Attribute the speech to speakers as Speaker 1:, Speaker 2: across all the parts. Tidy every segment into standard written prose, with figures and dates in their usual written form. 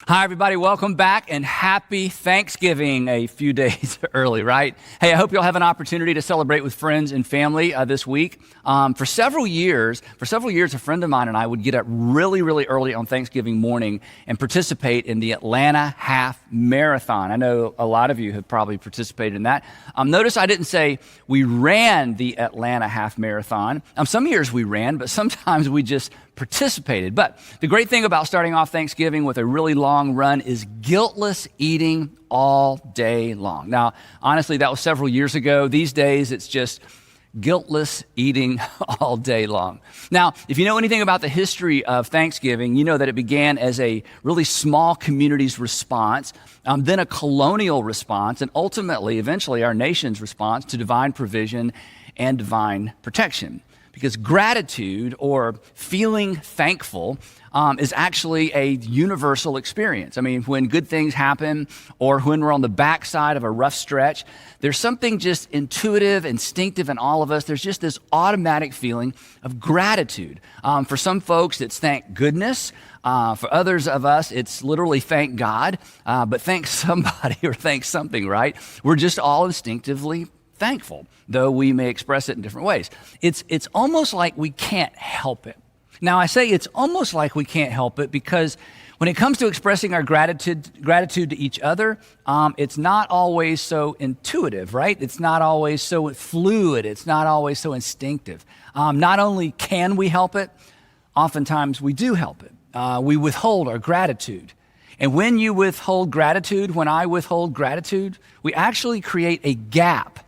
Speaker 1: Hi, everybody. Welcome back and happy Thanksgiving a few days early, right? Hey, I hope you'll have an opportunity to celebrate with friends and family this week. For several years, a friend of mine and I would get up really, really early on Thanksgiving morning and participate in the Atlanta Half Marathon. I know a lot of you have probably participated in that. Notice I didn't say we ran the Atlanta Half Marathon. Some years we ran, but sometimes we just participated. But the great thing about starting off Thanksgiving with a really long run is guiltless eating all day long. Now, honestly, that was several years ago. These days, it's just guiltless eating all day long. Now, if you know anything about the history of Thanksgiving, you know that it began as a really small community's response, then a colonial response, and ultimately, eventually, our nation's response to divine provision and divine protection. Because gratitude or feeling thankful is actually a universal experience. I mean, when good things happen or when we're on the backside of a rough stretch, there's something just intuitive, instinctive in all of us. There's just this automatic feeling of gratitude. For some folks, it's thank goodness. For others of us, it's literally thank God, but thank somebody or thank something, right? We're just all instinctively thankful, though we may express it in different ways. It's almost like we can't help it. Now, I say it's almost like we can't help it because when it comes to expressing our gratitude to each other, it's not always so intuitive, right? It's not always so fluid. It's not always so instinctive. Not only can we help it, oftentimes we do help it. We withhold our gratitude. And when you withhold gratitude, when I withhold gratitude, we actually create a gap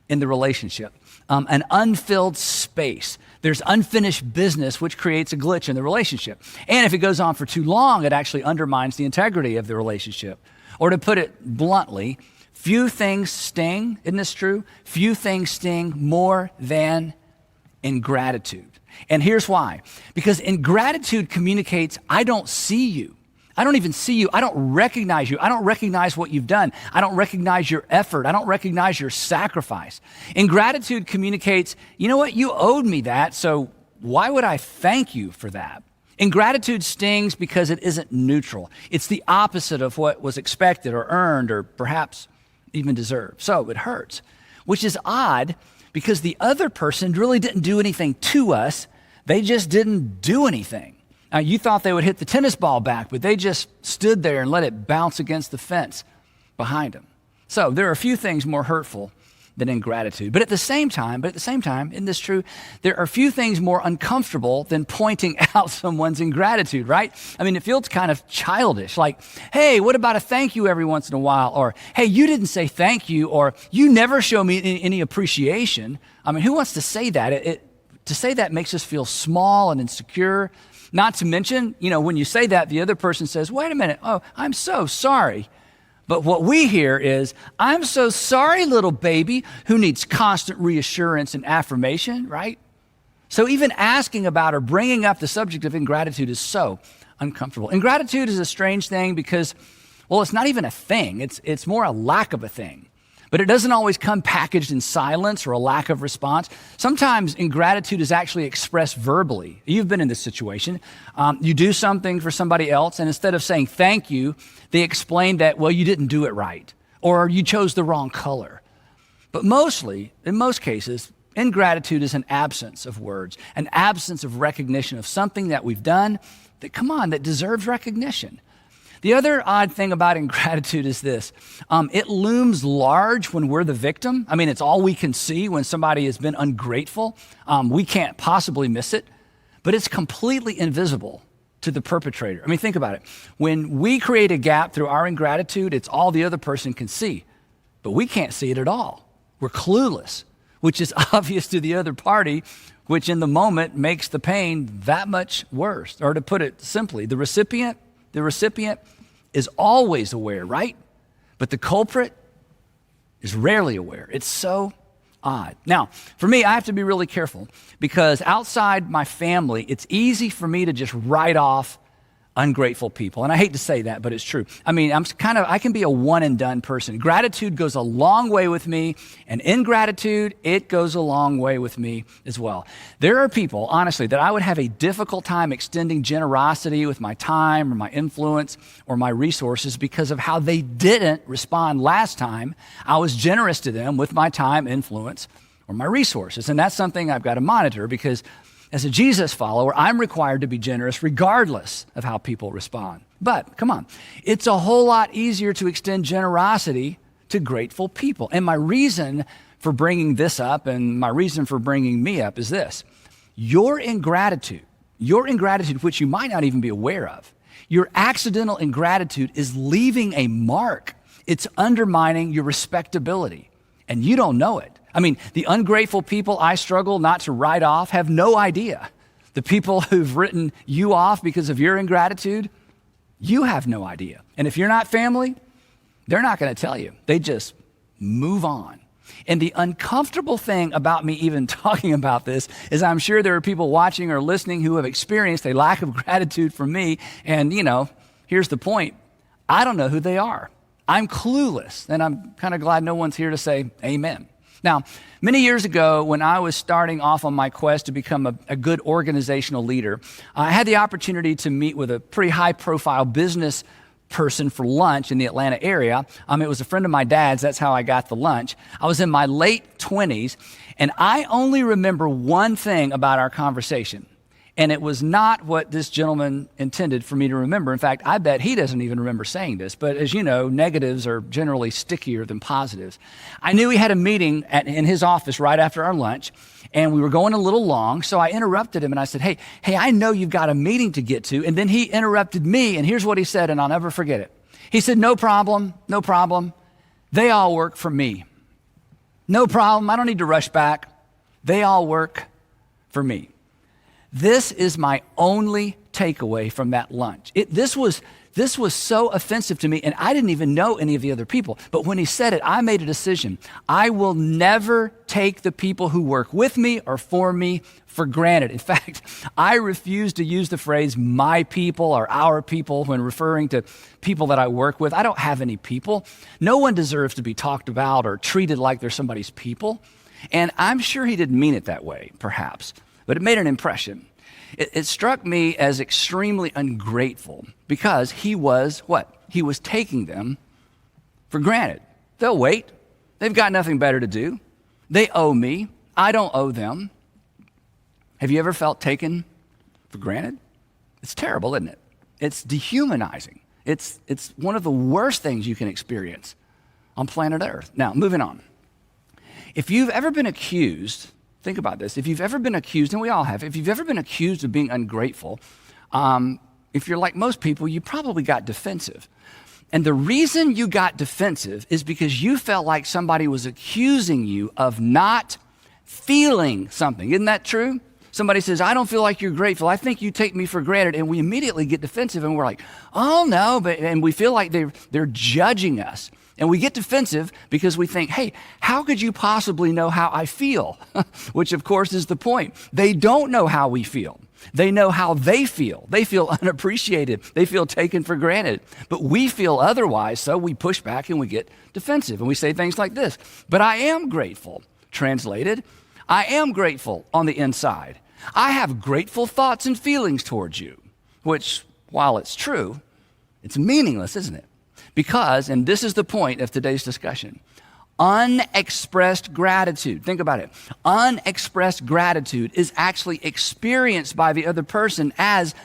Speaker 1: in the relationship, an unfilled space. There's unfinished business, which creates a glitch in the relationship. And if it goes on for too long, it actually undermines the integrity of the relationship. Or to put it bluntly, few things sting, isn't this true? Few things sting more than ingratitude. And here's why. Because ingratitude communicates, I don't see you. I don't even see you. I don't recognize you. I don't recognize what you've done. I don't recognize your effort. I don't recognize your sacrifice. Ingratitude communicates, you know what? You owed me that, so why would I thank you for that? Ingratitude stings because it isn't neutral. It's the opposite of what was expected or earned or perhaps even deserved. So it hurts, which is odd because the other person really didn't do anything to us. They just didn't do anything. You thought they would hit the tennis ball back, but they just stood there and let it bounce against the fence behind them. So there are a few things more hurtful than ingratitude. But at the same time, isn't this true? There are few things more uncomfortable than pointing out someone's ingratitude, right? I mean, it feels kind of childish, like, hey, what about a thank you every once in a while? Or, hey, you didn't say thank you, or you never show me any appreciation. I mean, who wants to say that? To say that makes us feel small and insecure. Not to mention, when you say that, the other person says, wait a minute, oh, I'm so sorry. But what we hear is, I'm so sorry, little baby, who needs constant reassurance and affirmation, right? So even asking about or bringing up the subject of ingratitude is so uncomfortable. Ingratitude is a strange thing because, well, it's not even a thing. It's more a lack of a thing. But it doesn't always come packaged in silence or a lack of response. Sometimes ingratitude is actually expressed verbally. You've been in this situation. You do something for somebody else, and instead of saying thank you, they explain that, well, you didn't do it right, or you chose the wrong color. But mostly, in most cases, ingratitude is an absence of words, an absence of recognition of something that we've done that deserves recognition. The other odd thing about ingratitude is this. It looms large when we're the victim. I mean, it's all we can see when somebody has been ungrateful. We can't possibly miss it, but it's completely invisible to the perpetrator. I mean, think about it. When we create a gap through our ingratitude, it's all the other person can see, but we can't see it at all. We're clueless, which is obvious to the other party, which in the moment makes the pain that much worse. Or to put it simply, the recipient is always aware, right? But the culprit is rarely aware. It's so odd. Now, for me, I have to be really careful because outside my family, it's easy for me to just write off ungrateful people. And I hate to say that, but it's true. I mean, I can be a one and done person. Gratitude goes a long way with me, and ingratitude, it goes a long way with me as well. There are people, honestly, that I would have a difficult time extending generosity with my time or my influence or my resources because of how they didn't respond last time I was generous to them with my time, influence, or my resources. And that's something I've got to monitor because as a Jesus follower, I'm required to be generous regardless of how people respond. But come on, it's a whole lot easier to extend generosity to grateful people. And my reason for bringing this up and my reason for bringing me up is this. Your ingratitude, which you might not even be aware of, your accidental ingratitude is leaving a mark. It's undermining your respectability, and you don't know it. I mean, the ungrateful people I struggle not to write off have no idea. The people who've written you off because of your ingratitude, you have no idea. And if you're not family, they're not going to tell you. They just move on. And the uncomfortable thing about me even talking about this is I'm sure there are people watching or listening who have experienced a lack of gratitude from me. And, here's the point. I don't know who they are. I'm clueless. And I'm kind of glad no one's here to say amen. Now, many years ago, when I was starting off on my quest to become a good organizational leader, I had the opportunity to meet with a pretty high-profile business person for lunch in the Atlanta area. It was a friend of my dad's. That's how I got the lunch. I was in my late 20s, and I only remember one thing about our conversation. And it was not what this gentleman intended for me to remember. In fact, I bet he doesn't even remember saying this. But as you know, negatives are generally stickier than positives. I knew he had a meeting in his office right after our lunch, and we were going a little long. So I interrupted him and I said, hey, I know you've got a meeting to get to. And then he interrupted me, and here's what he said, and I'll never forget it. He said, no problem. They all work for me. No problem. I don't need to rush back. They all work for me. This is my only takeaway from that lunch. This was so offensive to me, and I didn't even know any of the other people. But when he said it, I made a decision. I will never take the people who work with me or for me for granted. In fact, I refuse to use the phrase my people or our people when referring to people that I work with. I don't have any people. No one deserves to be talked about or treated like they're somebody's people. And I'm sure he didn't mean it that way, perhaps. But it made an impression. It struck me as extremely ungrateful because he was what? He was taking them for granted. They'll wait. They've got nothing better to do. They owe me. I don't owe them. Have you ever felt taken for granted? It's terrible, isn't it? It's dehumanizing. It's one of the worst things you can experience on planet Earth. Now, moving on. If you've ever been accused, think about this. If you've ever been accused, and we all have, if you've ever been accused of being ungrateful, if you're like most people, you probably got defensive. And the reason you got defensive is because you felt like somebody was accusing you of not feeling something. Isn't that true? Somebody says, I don't feel like you're grateful. I think you take me for granted. And we immediately get defensive and we're like, oh no, and we feel like they're judging us. And we get defensive because we think, hey, how could you possibly know how I feel? Which, of course, is the point. They don't know how we feel. They know how they feel. They feel unappreciated. They feel taken for granted. But we feel otherwise, so we push back and we get defensive. And we say things like this, but I am grateful. Translated, I am grateful on the inside. I have grateful thoughts and feelings towards you, which, while it's true, it's meaningless, isn't it? Because, and this is the point of today's discussion, unexpressed gratitude, think about it, unexpressed gratitude is actually experienced by the other person as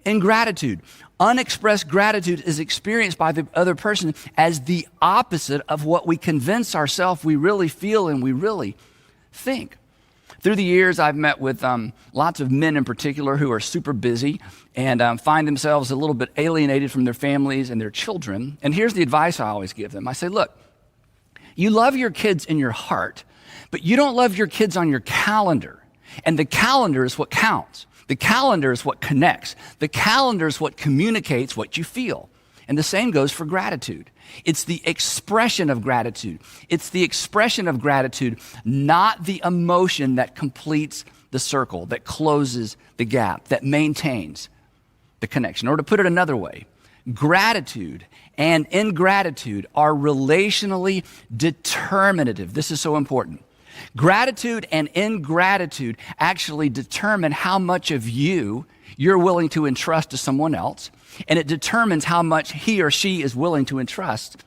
Speaker 1: ingratitude. Unexpressed gratitude is experienced by the other person as the opposite of what we convince ourselves we really feel and we really think. Through the years, I've met with lots of men in particular who are super busy and find themselves a little bit alienated from their families and their children. And here's the advice I always give them. I say, look, you love your kids in your heart, but you don't love your kids on your calendar. And the calendar is what counts. The calendar is what connects. The calendar is what communicates what you feel. And the same goes for gratitude. It's the expression of gratitude. It's the expression of gratitude, not the emotion that completes the circle, that closes the gap, that maintains the connection. Or to put it another way, gratitude and ingratitude are relationally determinative. This is so important. Gratitude and ingratitude actually determine how much of you're willing to entrust to someone else, and it determines how much he or she is willing to entrust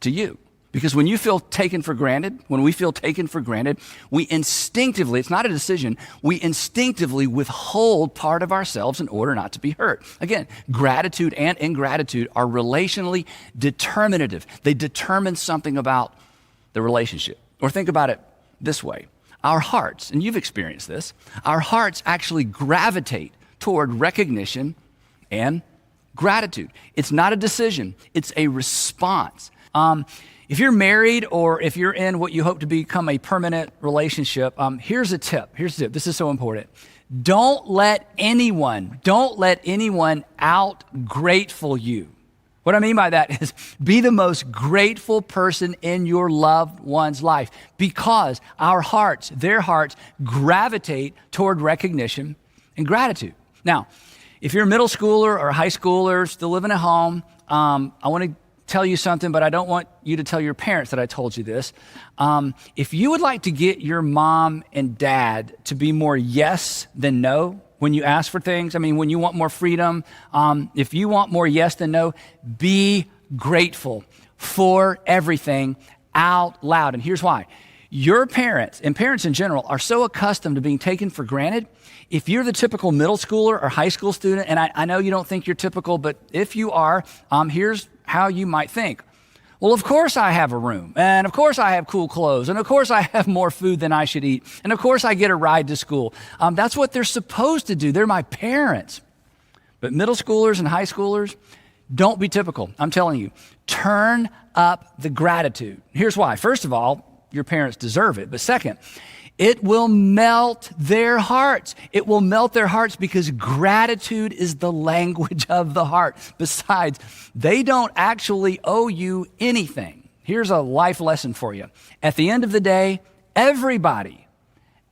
Speaker 1: to you. Because when we feel taken for granted, we instinctively, it's not a decision, we instinctively withhold part of ourselves in order not to be hurt. Again, gratitude and ingratitude are relationally determinative. They determine something about the relationship. Or think about it this way. Our hearts, and you've experienced this, our hearts actually gravitate toward recognition and gratitude. It's not a decision, it's a response. If you're married or if you're in what you hope to become a permanent relationship, here's a tip. This is so important. Don't let anyone out-grateful you. What I mean by that is be the most grateful person in your loved one's life, because their hearts gravitate toward recognition and gratitude. Now, if you're a middle schooler or a high schooler still living at home, I want to tell you something, but I don't want you to tell your parents that I told you this. If you would like to get your mom and dad to be more yes than no when you ask for things, when you want more freedom, if you want more yes than no, be grateful for everything out loud. And here's why. Your parents, and parents in general, are so accustomed to being taken for granted. If you're the typical middle schooler or high school student, and I know you don't think you're typical, but if you are, here's how you might think. Well, of course I have a room, and of course I have cool clothes, and of course I have more food than I should eat, and of course I get a ride to school. That's what they're supposed to do. They're my parents. But middle schoolers and high schoolers, don't be typical. I'm telling you, turn up the gratitude. Here's why. First of all, your parents deserve it. But second, it will melt their hearts. It will melt their hearts because gratitude is the language of the heart. Besides, they don't actually owe you anything. Here's a life lesson for you. At the end of the day, everybody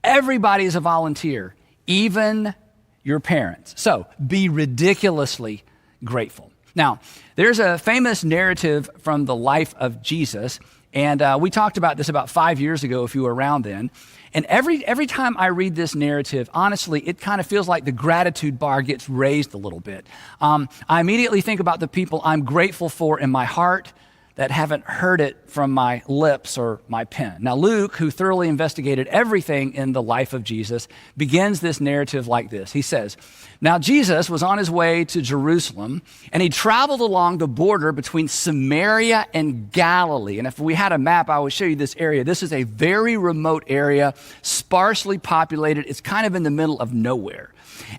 Speaker 1: is a volunteer, even your parents. So be ridiculously grateful. Now, there's a famous narrative from the life of Jesus, and we talked about this about 5 years ago, if you were around then. And every time I read this narrative, honestly, it kind of feels like the gratitude bar gets raised a little bit. I immediately think about the people I'm grateful for in my heart that haven't heard it from my lips or my pen. Now, Luke, who thoroughly investigated everything in the life of Jesus, begins this narrative like this. He says, "Now Jesus was on his way to Jerusalem, and he traveled along the border between Samaria and Galilee." And if we had a map, I would show you this area. This is a very remote area, sparsely populated. It's kind of in the middle of nowhere.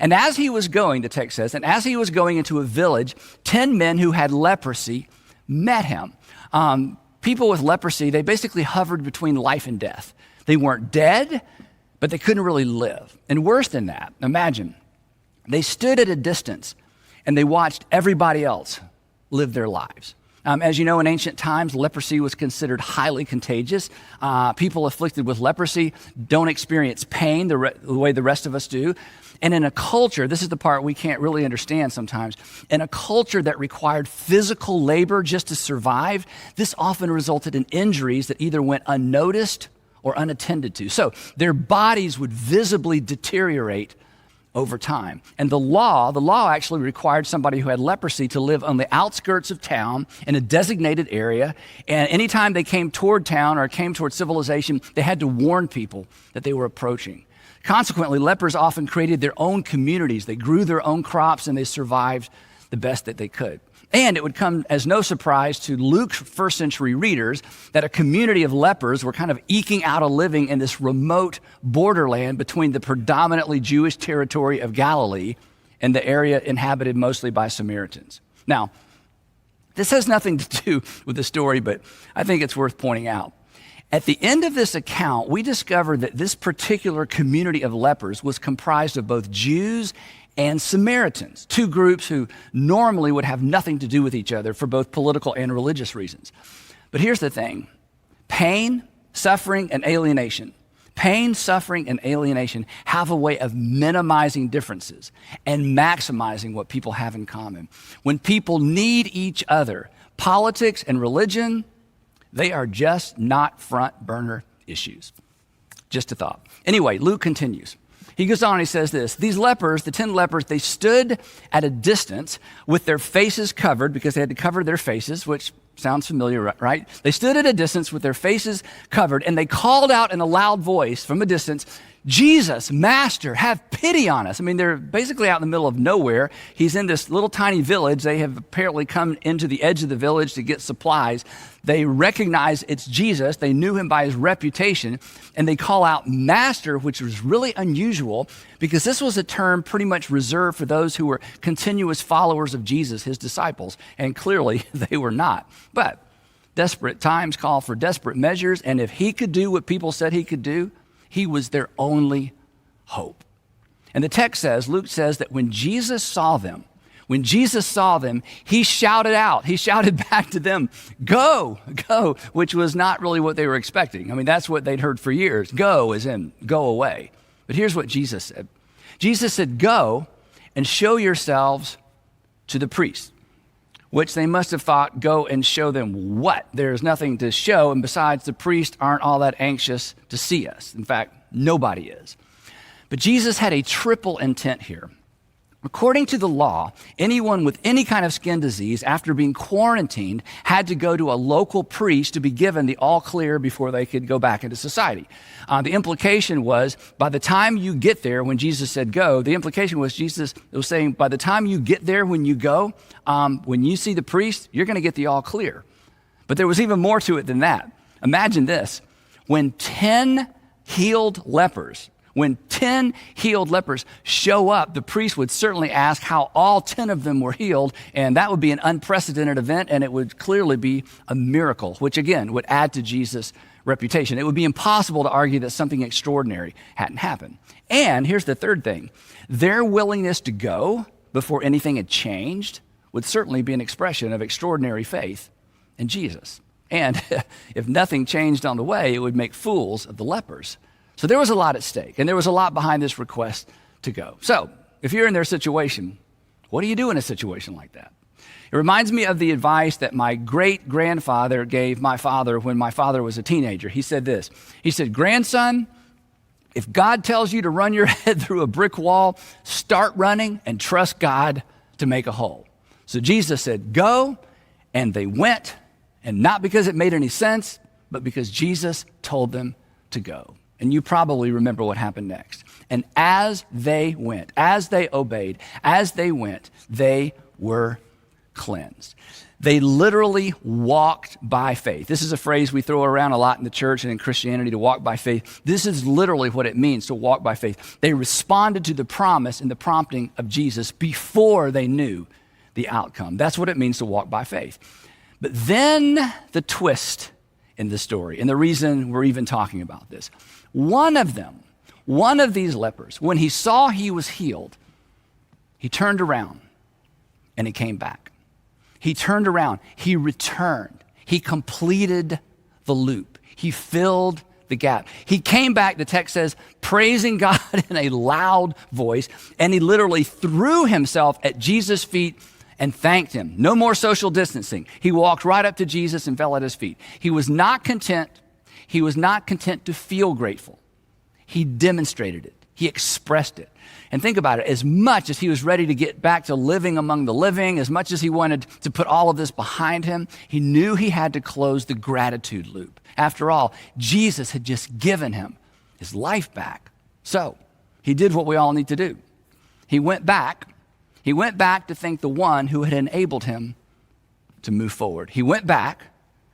Speaker 1: And as he was going, the text says, and as he was going into a village, 10 men who had leprosy met him. People with leprosy, they basically hovered between life and death. They weren't dead, but they couldn't really live. And worse than that, imagine, they stood at a distance and they watched everybody else live their lives. As you know, in ancient times, leprosy was considered highly contagious. People afflicted with leprosy don't experience pain the way the rest of us do. And in a culture, this is the part we can't really understand sometimes, in a culture that required physical labor just to survive, this often resulted in injuries that either went unnoticed or unattended to. So their bodies would visibly deteriorate over time. And the law actually required somebody who had leprosy to live on the outskirts of town in a designated area. And anytime they came toward town or came toward civilization, they had to warn people that they were approaching. Consequently, lepers often created their own communities. They grew their own crops and they survived the best that they could. And it would come as no surprise to Luke's first century readers that a community of lepers were kind of eking out a living in this remote borderland between the predominantly Jewish territory of Galilee and the area inhabited mostly by Samaritans. Now, this has nothing to do with the story, but I think it's worth pointing out. At the end of this account, we discover that this particular community of lepers was comprised of both Jews and Samaritans, two groups who normally would have nothing to do with each other for both political and religious reasons. But here's the thing. Pain, suffering, and alienation, Pain, suffering, and alienation have a way of minimizing differences and maximizing what people have in common. When people need each other, politics and religion, they are just not front burner issues. Just a thought. Anyway, Luke continues. He goes on and he says this, these lepers, the 10 lepers, they stood at a distance with their faces covered because they had to cover their faces, which sounds familiar, right? They stood at a distance with their faces covered and they called out in a loud voice from a distance, Jesus, Master, have pity on us. I mean, they're basically out in the middle of nowhere. He's in this little tiny village. They have apparently come into the edge of the village to get supplies. They recognize it's Jesus. They knew him by his reputation, and they call out Master, which was really unusual because this was a term pretty much reserved for those who were continuous followers of Jesus, his disciples, and clearly they were not. But desperate times call for desperate measures, and if he could do what people said he could do, he was their only hope. And the text says, Luke says that when Jesus saw them, he shouted out, he shouted back to them, go, which was not really what they were expecting. I mean, that's what they'd heard for years. Go as in go away. But here's what Jesus said. Jesus said, go and show yourselves to the priests, which they must have thought, go and show them what? There's nothing to show, and besides, the priests aren't all that anxious to see us. In fact, nobody is. But Jesus had a triple intent here. According to the law, anyone with any kind of skin disease after being quarantined had to go to a local priest to be given the all clear before they could go back into society. The implication was by the time you get there, when Jesus said go, the implication was Jesus was saying by the time you get there when you go, when you see the priest, you're going to get the all clear. But there was even more to it than that. Imagine this. When 10 healed lepers show up, the priest would certainly ask how all 10 of them were healed, and that would be an unprecedented event, and it would clearly be a miracle, which again would add to Jesus' reputation. It would be impossible to argue that something extraordinary hadn't happened. And here's the third thing. Their willingness to go before anything had changed would certainly be an expression of extraordinary faith in Jesus. And if nothing changed on the way, it would make fools of the lepers. So there was a lot at stake, and there was a lot behind this request to go. So if you're in their situation, what do you do in a situation like that? It reminds me of the advice that my great-grandfather gave my father when my father was a teenager. He said this. He said, grandson, if God tells you to run your head through a brick wall, start running and trust God to make a hole. So Jesus said, go, and they went, and not because it made any sense, but because Jesus told them to go. And you probably remember what happened next. And as they went, as they obeyed, as they went, they were cleansed. They literally walked by faith. This is a phrase we throw around a lot in the church and in Christianity, to walk by faith. This is literally what it means to walk by faith. They responded to the promise and the prompting of Jesus before they knew the outcome. That's what it means to walk by faith. But then the twist in the story, and the reason we're even talking about this. One of these lepers, when he saw he was healed, he turned around and he came back. He turned around, he returned, he completed the loop, he filled the gap. He came back, the text says, praising God in a loud voice, and he literally threw himself at Jesus' feet and thanked him. No more social distancing. He walked right up to Jesus and fell at his feet. He was not content. He was not content to feel grateful. He demonstrated it. He expressed it. And think about it, as much as he was ready to get back to living among the living, as much as he wanted to put all of this behind him, he knew he had to close the gratitude loop. After all, Jesus had just given him his life back. So he did what we all need to do. He went back to thank the one who had enabled him to move forward. He went back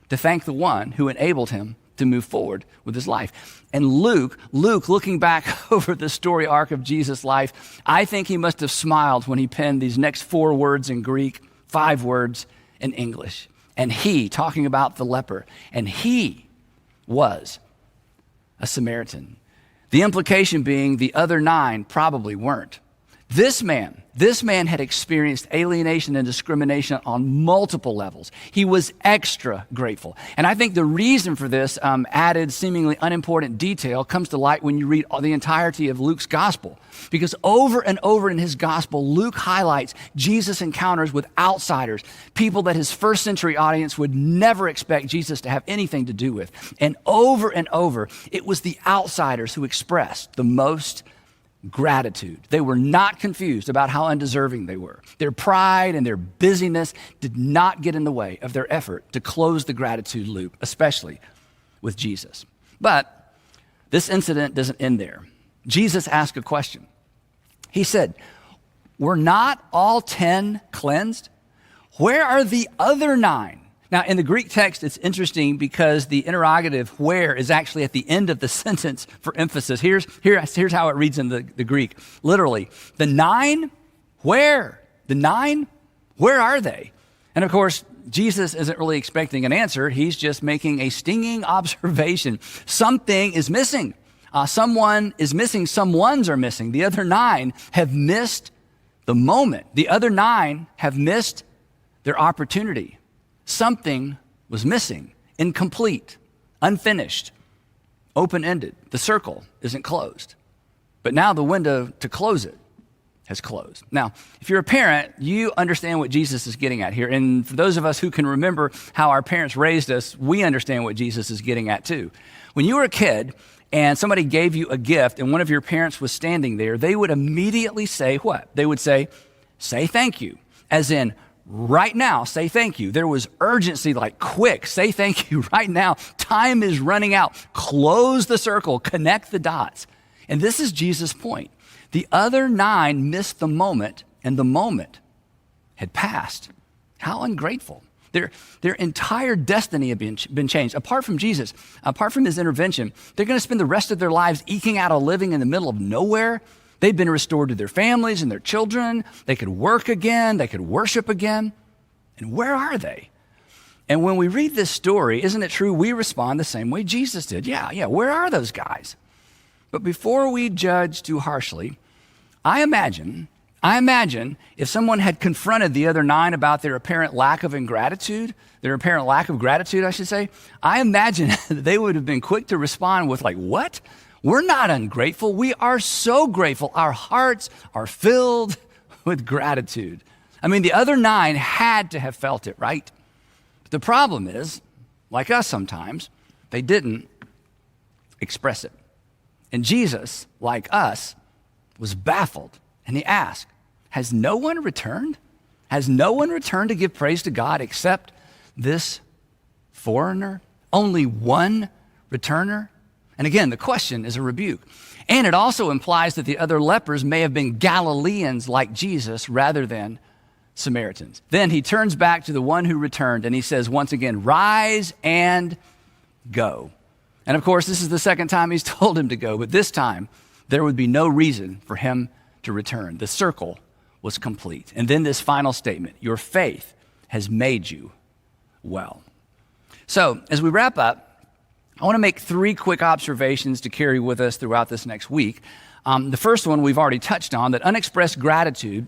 Speaker 1: to thank the one who enabled him to move forward with his life. And Luke, looking back over the story arc of Jesus' life, I think he must have smiled when he penned these next 4 words in Greek, 5 words in English. And he, talking about the leper, and he was a Samaritan. The implication being the other 9 probably weren't. This man had experienced alienation and discrimination on multiple levels. He was extra grateful. And I think the reason for this added, seemingly unimportant detail comes to light when you read the entirety of Luke's gospel. Because over and over in his gospel, Luke highlights Jesus' encounters with outsiders, people that his first century audience would never expect Jesus to have anything to do with. And over, it was the outsiders who expressed the most gratitude. They were not confused about how undeserving they were. Their pride and their busyness did not get in the way of their effort to close the gratitude loop, especially with Jesus. But this incident doesn't end there. Jesus asked a question. He said, "Were not all 10 cleansed? Where are the other 9? Now, in the Greek text, it's interesting because the interrogative where is actually at the end of the sentence for emphasis. Here's how it reads in the Greek. Literally, the 9, where? The 9, where are they? And of course, Jesus isn't really expecting an answer. He's just making a stinging observation. Something is missing. Someone is missing. Some ones are missing. The other 9 have missed the moment. The other 9 have missed their opportunity. Something was missing, incomplete, unfinished, open-ended. The circle isn't closed. But now the window to close it has closed. Now, if you're a parent, you understand what Jesus is getting at here. And for those of us who can remember how our parents raised us, we understand what Jesus is getting at too. When you were a kid and somebody gave you a gift and one of your parents was standing there, they would immediately say what? They would say thank you, as in, right now, say thank you. There was urgency, like quick, say thank you right now. Time is running out. Close the circle, connect the dots. And this is Jesus' point. The other 9 missed the moment, and the moment had passed. How ungrateful. Their entire destiny had been changed. Apart from Jesus, apart from his intervention, they're going to spend the rest of their lives eking out a living in the middle of nowhere. They've been restored to their families and their children. They could work again. They could worship again. And where are they? And when we read this story, isn't it true we respond the same way Jesus did? Yeah, where are those guys? But before we judge too harshly, I imagine if someone had confronted the other 9 about their apparent lack of gratitude, I should say, I imagine that they would have been quick to respond with like, what? We're not ungrateful. We are so grateful. Our hearts are filled with gratitude. I mean, the other 9 had to have felt it, right? But the problem is, like us sometimes, they didn't express it. And Jesus, like us, was baffled. And he asked, has no one returned? Has no one returned to give praise to God except this foreigner? Only one returner? And again, the question is a rebuke. And it also implies that the other lepers may have been Galileans like Jesus rather than Samaritans. Then he turns back to the one who returned and he says once again, rise and go. And of course, this is the second time he's told him to go, but this time there would be no reason for him to return. The circle was complete. And then this final statement, your faith has made you well. So as we wrap up, I want to make 3 quick observations to carry with us throughout this next week. The first one we've already touched on, that unexpressed gratitude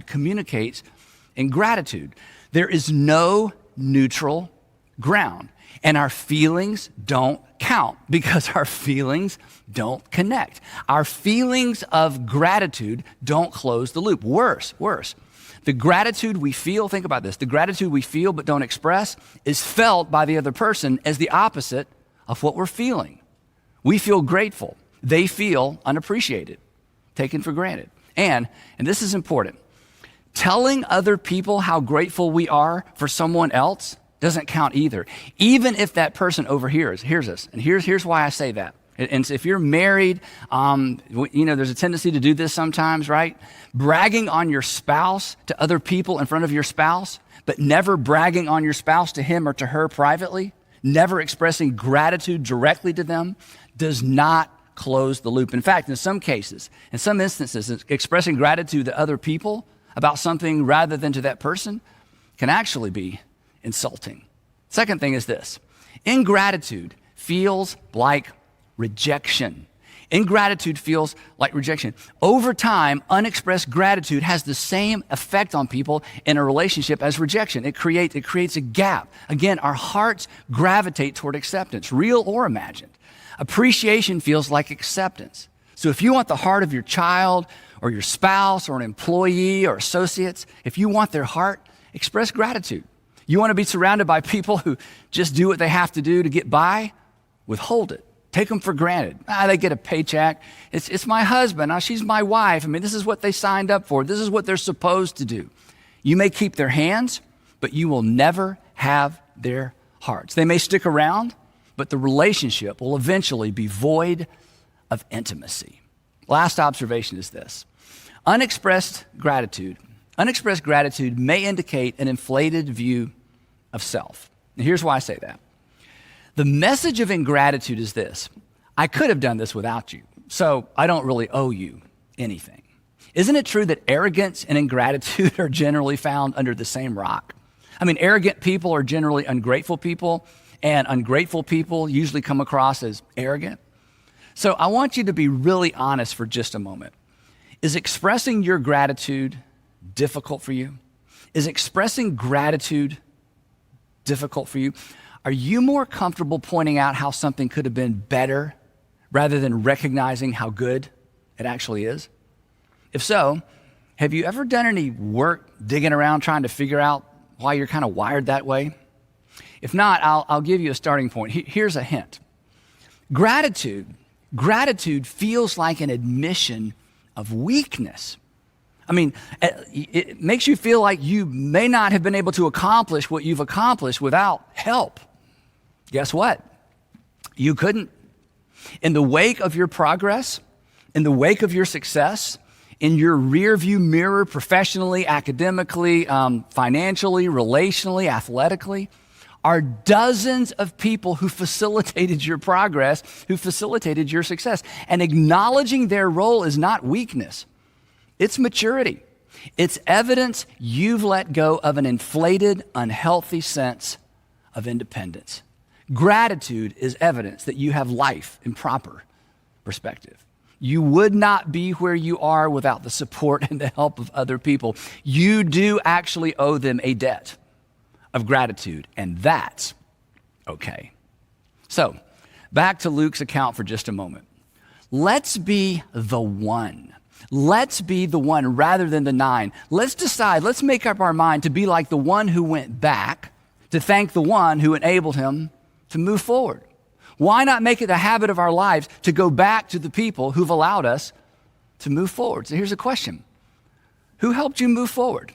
Speaker 1: communicates ingratitude. There is no neutral ground, and our feelings don't count because our feelings don't connect. Our feelings of gratitude don't close the loop. Worse. The gratitude we feel, think about this, the gratitude we feel but don't express is felt by the other person as the opposite of what we're feeling. We feel grateful. They feel unappreciated, taken for granted. And this is important, telling other people how grateful we are for someone else doesn't count either. Even if that person hears us. And here's why I say that. And so if you're married, there's a tendency to do this sometimes, right? Bragging on your spouse to other people in front of your spouse, but never bragging on your spouse to him or to her privately, never expressing gratitude directly to them, does not close the loop. In fact, in some instances, expressing gratitude to other people about something rather than to that person can actually be insulting. Second thing is this: ingratitude feels like rejection. Ingratitude feels like rejection. Over time, unexpressed gratitude has the same effect on people in a relationship as rejection. It creates a gap. Again, our hearts gravitate toward acceptance, real or imagined. Appreciation feels like acceptance. So if you want the heart of your child or your spouse or an employee or associates, if you want their heart, express gratitude. You want to be surrounded by people who just do what they have to do to get by? Withhold it. Take them for granted. They get a paycheck. It's my husband. She's my wife. This is what they signed up for. This is what they're supposed to do. You may keep their hands, but you will never have their hearts. They may stick around, but the relationship will eventually be void of intimacy. Last observation is this. Unexpressed gratitude may indicate an inflated view of self. And here's why I say that. The message of ingratitude is this: I could have done this without you, so I don't really owe you anything. Isn't it true that arrogance and ingratitude are generally found under the same rock? Arrogant people are generally ungrateful people, and ungrateful people usually come across as arrogant. So I want you to be really honest for just a moment. Is expressing your gratitude difficult for you? Is expressing gratitude difficult for you? Are you more comfortable pointing out how something could have been better rather than recognizing how good it actually is? If so, have you ever done any work digging around trying to figure out why you're kind of wired that way? If not, I'll give you a starting point. Here's a hint. Gratitude feels like an admission of weakness. It makes you feel like you may not have been able to accomplish what you've accomplished without help. Guess what? You couldn't. In the wake of your progress, in the wake of your success, in your rearview mirror, professionally, academically, financially, relationally, athletically, are dozens of people who facilitated your progress, who facilitated your success. And acknowledging their role is not weakness. It's maturity. It's evidence you've let go of an inflated, unhealthy sense of independence. Gratitude is evidence that you have life in proper perspective. You would not be where you are without the support and the help of other people. You do actually owe them a debt of gratitude, and that's okay. So, back to Luke's account for just a moment. Let's be the one. Let's be the one rather than the 9. Let's make up our mind to be like the one who went back to thank the one who enabled him to move forward. Why not make it a habit of our lives to go back to the people who've allowed us to move forward? So here's a question. Who helped you move forward?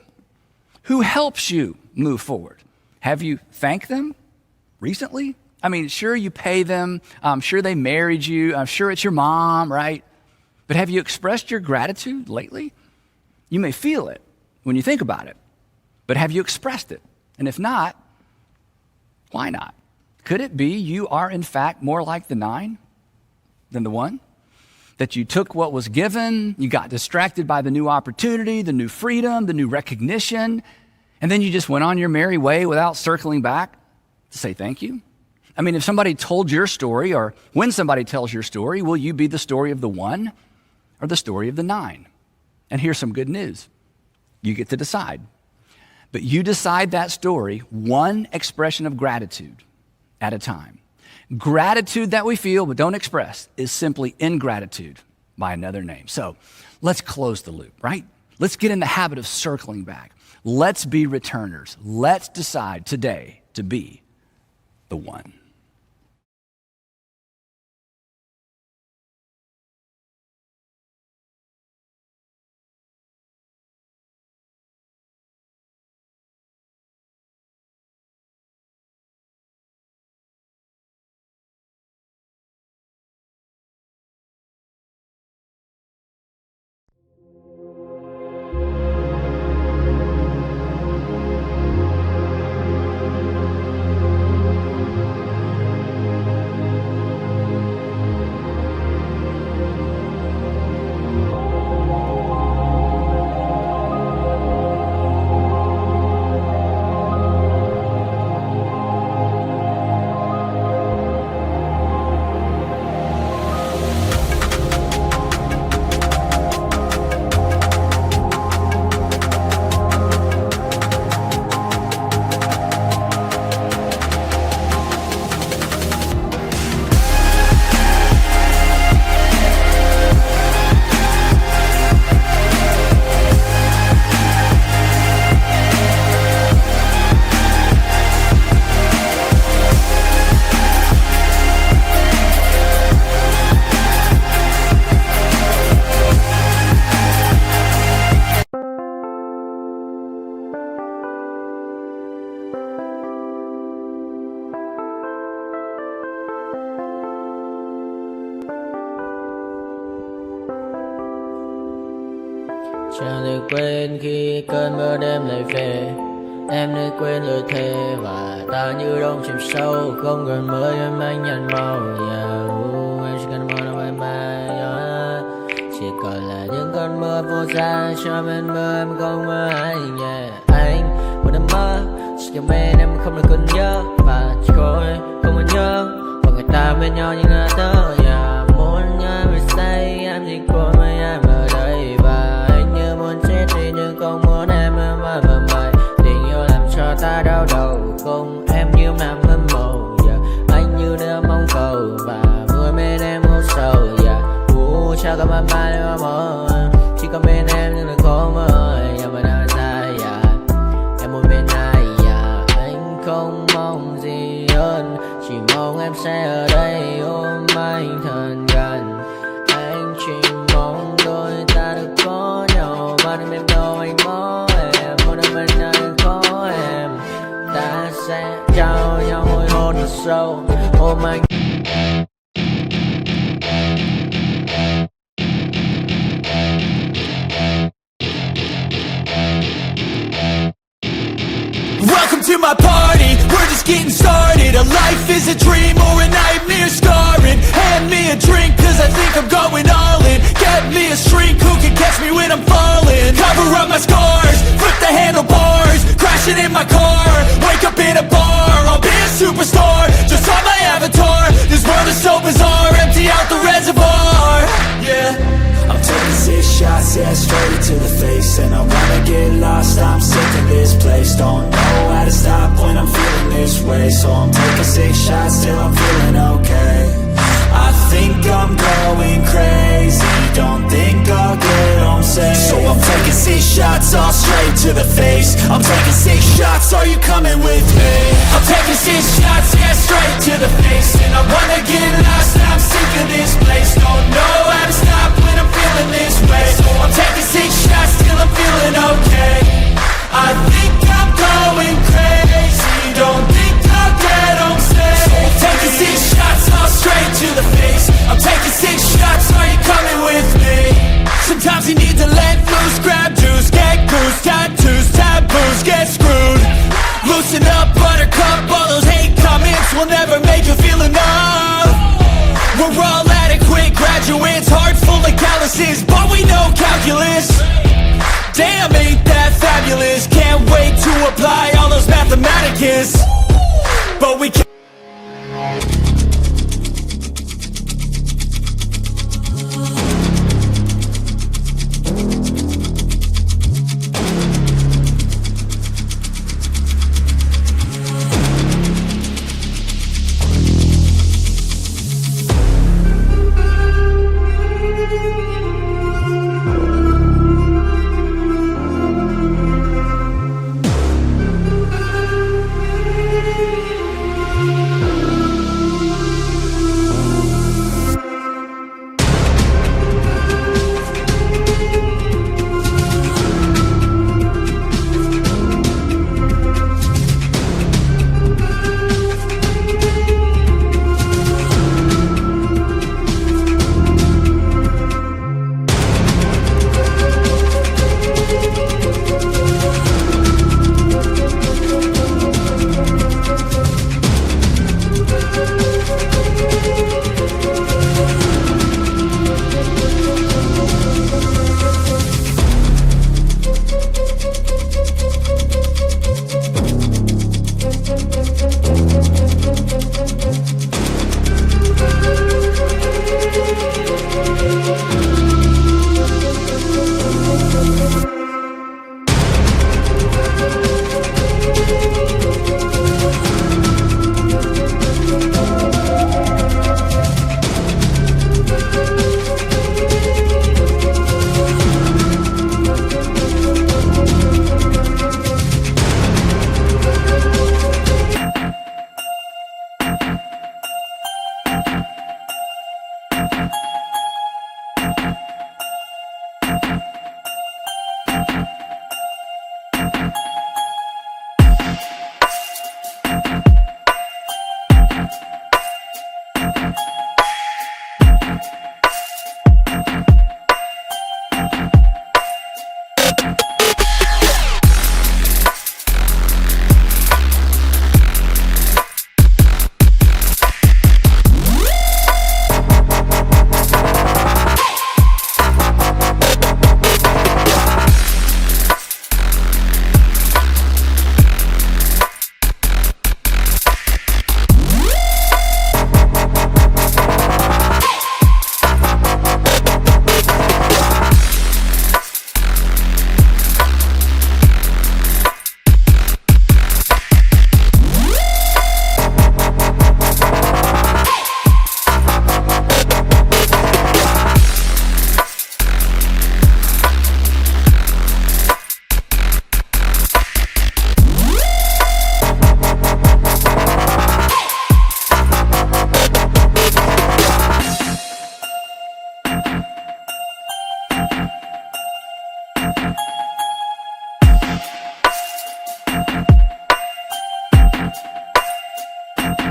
Speaker 1: Who helps you move forward? Have you thanked them recently? Sure you pay them. I'm sure they married you. I'm sure it's your mom, right? But have you expressed your gratitude lately? You may feel it when you think about it, but have you expressed it? And if not, why not? Could it be you are in fact more like the 9 than the 1? That you took what was given, you got distracted by the new opportunity, the new freedom, the new recognition, and then you just went on your merry way without circling back to say thank you? If somebody told your story, or when somebody tells your story, will you be the story of the 1 or the story of the 9? And here's some good news. You get to decide. But you decide that story one expression of gratitude at a time. Gratitude that we feel but don't express is simply ingratitude by another name. So let's close the loop, right? Let's get in the habit of circling back. Let's be returners. Let's decide today to be the 1.
Speaker 2: Chẳng thể quên khi cơn mưa đêm lại về. Em đã quên lời thề và ta như đông chìm sâu. Không còn mơ em anh nhận màu. Em chỉ cần mơ đâu em bay. Chỉ còn là những cơn mưa vô giá. Cho bên mơ em không mơ anh. Anh một đêm mơ chỉ cần bên em không được cần nhớ. Và chỉ có em không còn nhớ. Và người ta bên nhau như ngã tớ. Muốn nhớ về say em chỉ có mấy em ở đây. Và anh như muốn chết đi nhưng không muốn em mơ mày. Tình yêu làm cho ta đau đầu. Cùng em như nằm hâm mộ. Anh như đứa mong cầu. Và vui bên em hôn sầu. Chào các bạn bạn em mơ. Chỉ có bên em nhưng đừng có mơ. Em mà đang dài. Em muốn bên ai. Anh không mong gì hơn. Chỉ mong em sẽ ở đây ôm anh thật gần. Anh chỉ mong đôi ta được có nhau. Mà đừng em đâu anh có em. Muốn em bên anh có em. Ta sẽ trao nhau môi hôn thật sâu. Ôm anh.
Speaker 3: Welcome to my party, we're just getting started. A life is a dream or a nightmare scarring. Hand me a drink cause I think I'm going all in. Get me a shrink who can catch me when I'm falling. Cover up my scars, flip the handlebars. Crashing in my car, wake up in a bar. I'll be a superstar, just on my avatar. This world is so bizarre, empty out the reservoir. Yeah, I'm taking 6 shots, yeah, straight to the face. And I wanna get lost, I'm sick of this place. Don't know how to stop when I'm feeling this way. So I'm taking 6 shots till I'm feeling okay. I think I'm going crazy. Don't think I'll get home safe. So I'm taking 6 shots, all straight to the face. I'm taking 6 shots, are you coming with me? I'm taking 6 shots, yeah, straight to the face. And I wanna get lost, I'm sick of this place. Don't know how to stop when I'm feeling this way. So I'm taking 6 shots till I'm feeling okay. I think I'm going crazy. Don't think I'll get home safe. So I'm taking 6 shots, all straight to the face. I'm taking 6 shots, are you coming with me? Sometimes you need to let loose, grab juice, get goose, tattoos, taboos, get screwed. Loosen up, buttercup, all those hate comments will never make you feel enough. We're all adequate graduates, heart full of calluses, but we know calculus. Damn, ain't that fabulous? Can't wait to apply all those mathematicus. But we can't.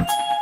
Speaker 3: Bye.